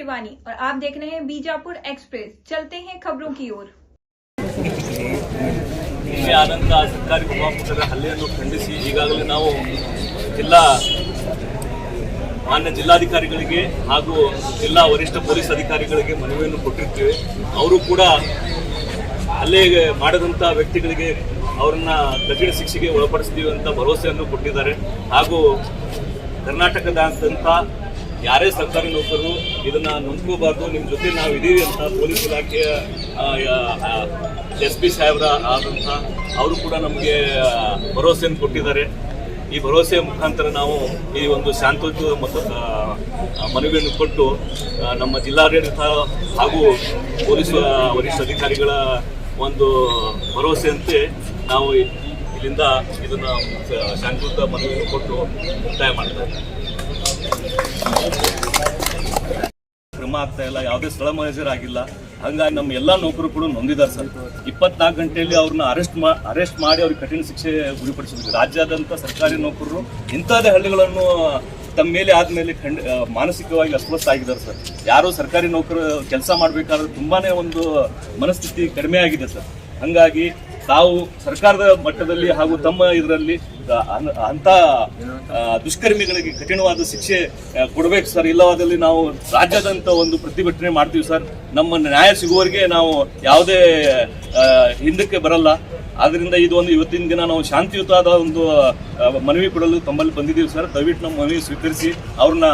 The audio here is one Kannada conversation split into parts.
शिवानी और आप देख रहे हैं बीजापुर एक्सप्रेस। चलते हैं खबरों की ओर। ಆದಂತ ಸರ್ಕಾರಿ ಉಪಮುಖ್ಯರ ಹಲ್ಲೆಯನ್ನು ಖಂಡಿಸಿ ಈಗಾಗಲೇ ನಾವು ಜಿಲ್ಲಾ ಮಾನ್ಯ ಜಿಲ್ಲಾಧಿಕಾರಿಗಳಿಗೆ ಹಾಗೂ ಜಿಲ್ಲಾ ವರಿಷ್ಠ ಪೊಲೀಸ್ ಅಧಿಕಾರಿಗಳಿಗೆ ಮನವಿಯನ್ನು ಕೊಟ್ಟಿರ್ತೀವಿ. ಅವರು ಕೂಡ ಹಲ್ಲೆ ಮಾಡಿದಂಥ ವ್ಯಕ್ತಿಗಳಿಗೆ ಅವರನ್ನ ಕಠಿಣ ಶಿಕ್ಷೆಗೆ ಒಳಪಡಿಸ್ತೀವಿ ಅಂತ ಭರವಸೆಯನ್ನು ಕೊಟ್ಟಿದ್ದಾರೆ. ಹಾಗೂ ಕರ್ನಾಟಕದಾದ್ಯಂತ ಯಾರೇ ಸರ್ಕಾರಿ ನೌಕರರು ಇದನ್ನ ನಂಬ್ಕೋಬಾರ್ದು, ನಿಮ್ಮ ಜೊತೆ ನಾವು ಇದೀವಿ ಅಂತ ಪೊಲೀಸ್ ಇಲಾಖೆಯ SP ಸಾಹೇಬ್ರ ಆದಂಥ ಅವರು ಕೂಡ ನಮಗೆ ಭರವಸೆಯನ್ನು ಕೊಟ್ಟಿದ್ದಾರೆ. ಈ ಭರವಸೆಯ ಮುಖಾಂತರ ನಾವು ಈ ಒಂದು ಶಾಂತಯುತ ಮತ್ತು ಮನವಿಯನ್ನು ಕೊಟ್ಟು ನಮ್ಮ ಜಿಲ್ಲಾಡಳಿತ ಹಾಗೂ ಪೊಲೀಸ್ ವರಿಷ್ಠ ಅಧಿಕಾರಿಗಳ ಒಂದು ಭರವಸೆಯಂತೆ ನಾವು ಇಲ್ಲಿಂದ ಇದನ್ನು ಶಾಂತಯುತ ಮನವಿಯನ್ನು ಕೊಟ್ಟು ಮುಕ್ತಾಯ ಮಾಡ್ತಾರೆ. ಕ್ರಮ ಆಗ್ತಾ ಇಲ್ಲ, ಯಾವುದೇ ಸ್ಥಳ ಮಹಜರ್ ಆಗಿಲ್ಲ. ಹಂಗಾಗಿ ನಮ್ಮ ಎಲ್ಲ ನೌಕರು ಕೂಡ ನೊಂದಿದ್ದಾರೆ ಸರ್. 24 ಗಂಟೆಯಲ್ಲಿ ಅವ್ರನ್ನ ಅರೆಸ್ಟ್ ಮಾಡಿ ಅವ್ರಿಗೆ ಕಠಿಣ ಶಿಕ್ಷೆ ಗುರಿಪಡಿಸಿದ್ರು. ರಾಜ್ಯಾದ್ಯಂತ ಸರ್ಕಾರಿ ನೌಕರರು ಇಂಥದ್ದೇ ಹಳ್ಳಿಗಳನ್ನು ತಮ್ಮ ಮೇಲೆ ಆದ್ಮೇಲೆ ಮಾನಸಿಕವಾಗಿ ಅಸ್ವಸ್ಥ ಆಗಿದ್ದಾರೆ ಸರ್. ಯಾರು ಸರ್ಕಾರಿ ನೌಕರು ಕೆಲಸ ಮಾಡಬೇಕಾದ್ರೆ ತುಂಬಾನೇ ಒಂದು ಮನಸ್ಥಿತಿ ಕಡಿಮೆ ಆಗಿದೆ ಸರ್. ಹಂಗಾಗಿ ತಾವು ಸರ್ಕಾರದ ಮಟ್ಟದಲ್ಲಿ ಹಾಗೂ ತಮ್ಮ ಇದರಲ್ಲಿ ಅಂತ ದುಷ್ಕರ್ಮಿಗಳಿಗೆ ಕಠಿಣವಾದ ಶಿಕ್ಷೆ ಕೊಡಬೇಕು ಸರ್. ಇಲ್ಲವಾದಲ್ಲಿ ನಾವು ರಾಜ್ಯಾದ್ಯಂತ ಒಂದು ಪ್ರತಿಭಟನೆ ಮಾಡ್ತೀವಿ ಸರ್. ನಮ್ಮ ನ್ಯಾಯ ಸಿಗುವವರೆಗೆ ನಾವು ಯಾವುದೇ ಹಿಂದಕ್ಕೆ ಬರಲ್ಲ. ಆದ್ರಿಂದ ಇದೊಂದು ಇವತ್ತಿನ ದಿನ ನಾವು ಶಾಂತಿಯುತವಾದ ಒಂದು ಮನವಿ ಕೊಡಲು ತಮ್ಮಲ್ಲಿ ಬಂದಿದ್ದೀವಿ ಸರ್. ದಯವಿಟ್ಟು ನಮ್ಮ ಮನವಿ ಸ್ವೀಕರಿಸಿ ಅವ್ರನ್ನ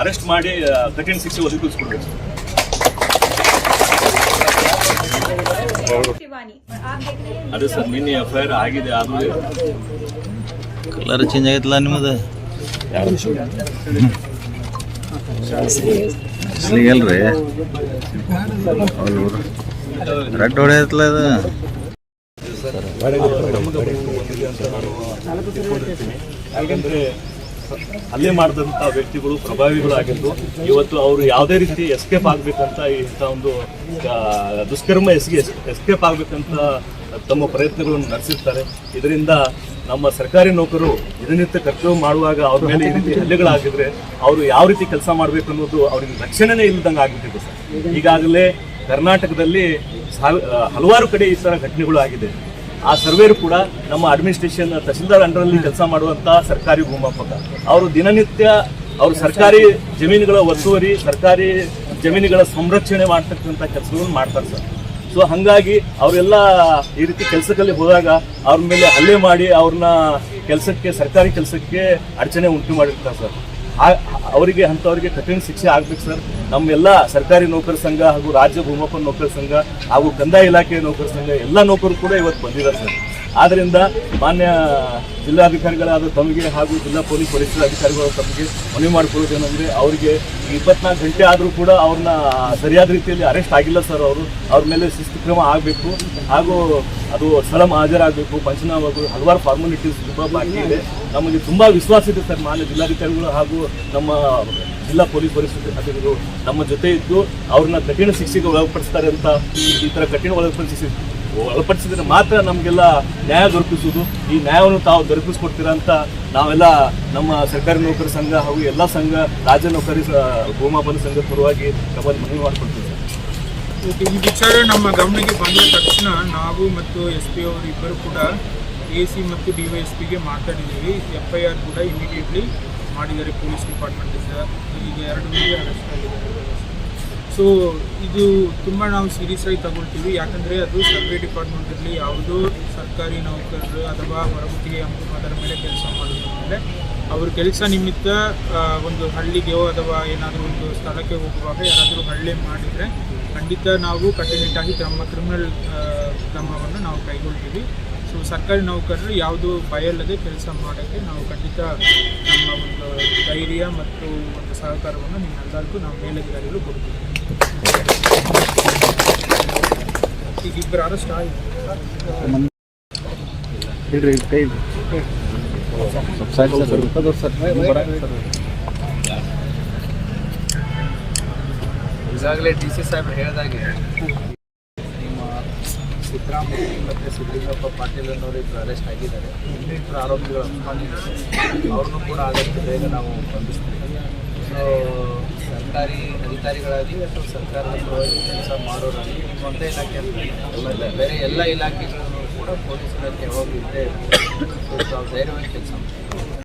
ಅರೆಸ್ಟ್ ಮಾಡಿ ಕಠಿಣ ಶಿಕ್ಷೆ ಒದಗಿಸ್ಕೊಡ್ಬೇಕು ಸರ್. ಅದೇ ಸರ್, ನಿನ್ನೆ FIR ಆಗಿದೆ. ಆದ್ರೂ ಕಲರ್ ಚೇಂಜ್ ಆಗೈತಲ್ಲ ನಿಮ್ಮದು ಅಲ್ರಿ ರೆಡ್ ಹೊಡೆಯತ್ತಲ್ಲ ಇದು. ಯಾಕಂದ್ರೆ ಹಲ್ಲೆ ಮಾಡಿದಂಥ ವ್ಯಕ್ತಿಗಳು ಪ್ರಭಾವಿಗಳಾಗಿದ್ದು ಇವತ್ತು ಅವರು ಯಾವುದೇ ರೀತಿ ಎಸ್ಕೇಪ್ ಆಗಬೇಕಂತ ಇಂಥ ಒಂದು ದುಷ್ಕರ್ಮ ಎಸ್ಕೇಪ್ ಆಗಬೇಕಂತ ತಮ್ಮ ಪ್ರಯತ್ನಗಳನ್ನು ನಡೆಸಿರ್ತಾರೆ. ಇದರಿಂದ ನಮ್ಮ ಸರ್ಕಾರಿ ನೌಕರರು ದಿನನಿತ್ಯ ಕರ್ತವ್ಯ ಮಾಡುವಾಗ ಅವ್ರ ಮೇಲೆ ಈ ರೀತಿ ಹಲ್ಲೆಗಳಾಗಿದ್ರೆ ಅವರು ಯಾವ ರೀತಿ ಕೆಲಸ ಮಾಡಬೇಕು ಅನ್ನೋದು ಅವ್ರಿಗೆ ರಕ್ಷಣೆನೇ ಇಲ್ಲದಂಗೆ ಆಗಿಬಿಟ್ಟಿದೆ ಸರ್. ಈಗಾಗಲೇ ಕರ್ನಾಟಕದಲ್ಲಿ ಹಲವಾರು ಕಡೆ ಈ ಥರ ಘಟನೆಗಳು ಆಗಿದೆ. ಆ ಸರ್ವೇರು ಕೂಡ ನಮ್ಮ ಅಡ್ಮಿನಿಸ್ಟ್ರೇಷನ್ ತಹಸೀಲ್ದಾರ್ ಅಂಡರಲ್ಲಿ ಕೆಲಸ ಮಾಡುವಂಥ ಸರ್ಕಾರಿ ಭೂಮಾಪಕ ಅವರು ದಿನನಿತ್ಯ ಅವರು ಸರ್ಕಾರಿ ಜಮೀನುಗಳ ಒತ್ತುವರಿ, ಸರ್ಕಾರಿ ಜಮೀನುಗಳ ಸಂರಕ್ಷಣೆ ಮಾಡ್ತಕ್ಕಂಥ ಕೆಲಸಗಳನ್ನು ಮಾಡ್ತಾರೆ ಸರ್. ಸೊ ಹಾಗಾಗಿ ಅವರೆಲ್ಲ ಈ ರೀತಿ ಕೆಲಸದಲ್ಲಿ ಹೋದಾಗ ಅವ್ರ ಮೇಲೆ ಹಲ್ಲೆ ಮಾಡಿ ಅವ್ರನ್ನ ಸರ್ಕಾರಿ ಕೆಲಸಕ್ಕೆ ಅಡಚಣೆ ಉಂಟು ಮಾಡಿರ್ತಾರೆ ಸರ್. ಅವರಿಗೆ ಅಂಥವರಿಗೆ ಕಠಿಣ ಶಿಕ್ಷೆ ಆಗ್ಬೇಕು ಸರ್. ನಮ್ಮೆಲ್ಲ ಸರ್ಕಾರಿ ನೌಕರ ಸಂಘ ಹಾಗೂ ರಾಜ್ಯ ಭೂಮಾಪನ ನೌಕರ ಸಂಘ ಹಾಗೂ ಕಂದಾಯ ಇಲಾಖೆಯ ನೌಕರ ಸಂಘ ಎಲ್ಲ ನೌಕರು ಕೂಡ ಇವತ್ತು ಬಂದಿದ್ದಾರೆ ಸರ್. ಆದ್ದರಿಂದ ಮಾನ್ಯ ಜಿಲ್ಲಾಧಿಕಾರಿಗಳಾದ ತಮಗೆ ಹಾಗೂ ಜಿಲ್ಲಾ ಪೊಲೀಸ್ ವರಿಷ್ಠ ಅಧಿಕಾರಿಗಳು ತಮಗೆ ಮನವಿ ಮಾಡಿಕೊಳ್ಳೋದೇನೆಂದರೆ ಅವರಿಗೆ 24 ಗಂಟೆ ಆದರೂ ಕೂಡ ಅವ್ರನ್ನ ಸರಿಯಾದ ರೀತಿಯಲ್ಲಿ ಅರೆಸ್ಟ್ ಆಗಿಲ್ಲ ಸರ್. ಅವ್ರ ಮೇಲೆ ಶಿಸ್ತು ಕ್ರಮ ಆಗಬೇಕು ಹಾಗೂ ಅದು ಸ್ಥಳ ಹಾಜರಾಗಬೇಕು, ಪಂಚನಾಮ ಆಗಬೇಕು, ಹಲವಾರು ಫಾರ್ಮಾಲಿಟೀಸ್ ತುಂಬ ಬಾಕಿ ಇದೆ. ನಮಗೆ ತುಂಬ ವಿಶ್ವಾಸ ಇದೆ ಸರ್. ಮಾನ್ಯ ಜಿಲ್ಲಾಧಿಕಾರಿಗಳು ಹಾಗೂ ನಮ್ಮ ಜಿಲ್ಲಾ ಪೊಲೀಸ್ ವರಿಷ್ಠರು ನಮ್ಮ ಜೊತೆ ಇದ್ದು ಅವ್ರನ್ನ ಕಠಿಣ ಶಿಕ್ಷೆಗೆ ಒಳಪಡಿಸ್ತಾರೆ ಅಂತ ಈ ಥರ ಕಠಿಣ ಒಳಪಡಿಸಿದ್ರೆ ಮಾತ್ರ ನಮಗೆಲ್ಲ ನ್ಯಾಯ ದೊರಕಿಸುವುದು. ಈ ನ್ಯಾಯವನ್ನು ತಾವು ದೊರಕಿಸ್ಕೊಡ್ತೀರಾ ಅಂತ ನಾವೆಲ್ಲ ನಮ್ಮ ಸರ್ಕಾರಿ ನೌಕರ ಸಂಘ ಹಾಗೂ ಎಲ್ಲ ಸಂಘ, ರಾಜ್ಯ ನೌಕರಿ ಭೂಮಾಪನ ಸಂಘ ಪರವಾಗಿ ನಮ್ಮಲ್ಲಿ ಮನವಿ ಮಾಡಿಕೊಡ್ತೀವಿ ಸರ್. ಈ ವಿಚಾರ ನಮ್ಮ ಗಮನಕ್ಕೆ ಬಂದ ತಕ್ಷಣ ನಾವು ಮತ್ತು SP ಅವರು ಇಬ್ಬರು ಕೂಡ AC ಮತ್ತು DYSPಗೆ ಮಾತಾಡಿದ್ದೀವಿ. FIR ಕೂಡ ಇಮಿಡಿಯೇಟ್ಲಿ ಮಾಡಿದ್ದಾರೆ ಪೊಲೀಸ್ ಡಿಪಾರ್ಟ್ಮೆಂಟಿಂದ. ಈಗ 2 ಮಂದಿ ಅರೆಸ್ಟ್ ಆಗಿದ್ದಾರೆ. ಸೊ ಇದು ತುಂಬ ನಾವು ಸೀರಿಯಸ್ ಆಗಿ ತಗೊಳ್ತೀವಿ. ಯಾಕಂದರೆ ಅದು ಸರ್ವೆ ಡಿಪಾರ್ಟ್ಮೆಂಟಲ್ಲಿ ಯಾವುದೋ ಸರ್ಕಾರಿ ನೌಕರರು ಅಥವಾ ಹೊರಗುತ್ತಿಗೆ ಅದರ ಮೇಲೆ ಕೆಲಸ ಮಾಡೋದ್ರ ಮೇಲೆ ಅವ್ರ ಕೆಲಸ ನಿಮಿತ್ತ ಒಂದು ಹಳ್ಳಿಗೆಯೋ ಅಥವಾ ಏನಾದರೂ ಒಂದು ಸ್ಥಳಕ್ಕೆ ಹೋಗುವಾಗ ಯಾರಾದರೂ ಹಲ್ಲೆ ಮಾಡಿದರೆ ಖಂಡಿತ ನಾವು ಕಟ್ಟುನಿಟ್ಟಾಗಿ ಕ್ರಿಮಿನಲ್ ಕ್ರಮವನ್ನು ನಾವು ಕೈಗೊಳ್ತೀವಿ. ಸೊ ಸರ್ಕಾರಿ ನೌಕರರು ಯಾವುದೂ ಭಯ ಇಲ್ಲದೆ ಕೆಲಸ ಮಾಡೋಕ್ಕೆ ನಾವು ಖಂಡಿತ ನಮ್ಮ ಒಂದು ಧೈರ್ಯ ಮತ್ತು ಒಂದು ಸಹಕಾರವನ್ನು ನಿಮ್ಮೆಲ್ಲರಿಗೂ ನಾವು ಮೇಲಧಿಕಾರಿಗಳು ಕೊಡ್ತೀವಿ. ಈಗ ಇಬ್ಬರು ಅರೆಸ್ಟ್ ಆಗಿದೆ. ಈಗಾಗಲೇ DC ಸಾಹೇಬ್ರು ಹೇಳಿದಾಗೆ ನಿಮ್ಮ ಸಿದ್ದರಾಮಯ್ಯ ಮತ್ತು ಸಿದ್ದಲಿಂಗಪ್ಪ ಪಾಟೀಲ್ ಅನ್ನೋರು ಇಬ್ಬರು ಅರೆಸ್ಟ್ ಆಗಿದ್ದಾರೆ. ಇನ್ನಿಬ್ಬರು ಆರೋಪಿಗಳು ಅವ್ರನ್ನೂ ಕೂಡ ಆದಷ್ಟು ಬೇಗ ನಾವು ಬಂಧಿಸ್ತೀವಿ. ಸೊ ಸರ್ಕಾರಿ ಅಧಿಕಾರಿಗಳಾಗಲಿ ಅಥವಾ ಸರ್ಕಾರದ ಪರವಾಗಿ ಕೆಲಸ ಮಾಡೋರಾಗಲಿ ನಿಮ್ಮ ಒಂದೇ ಇಲಾಖೆ ಅಂತ ಬೇರೆ ಎಲ್ಲ ಇಲಾಖೆಗಳನ್ನು ಕೂಡ ಪೊಲೀಸ್ ಇಲಾಖೆ ಯಾವಾಗಲೂ ಇದ್ದೇ ಇರುತ್ತೆ. ಸೊ ತಾವು ಧೈರ್ಯವಾಗಿ ಕೆಲಸ ಮಾಡ್ತೀವಿ.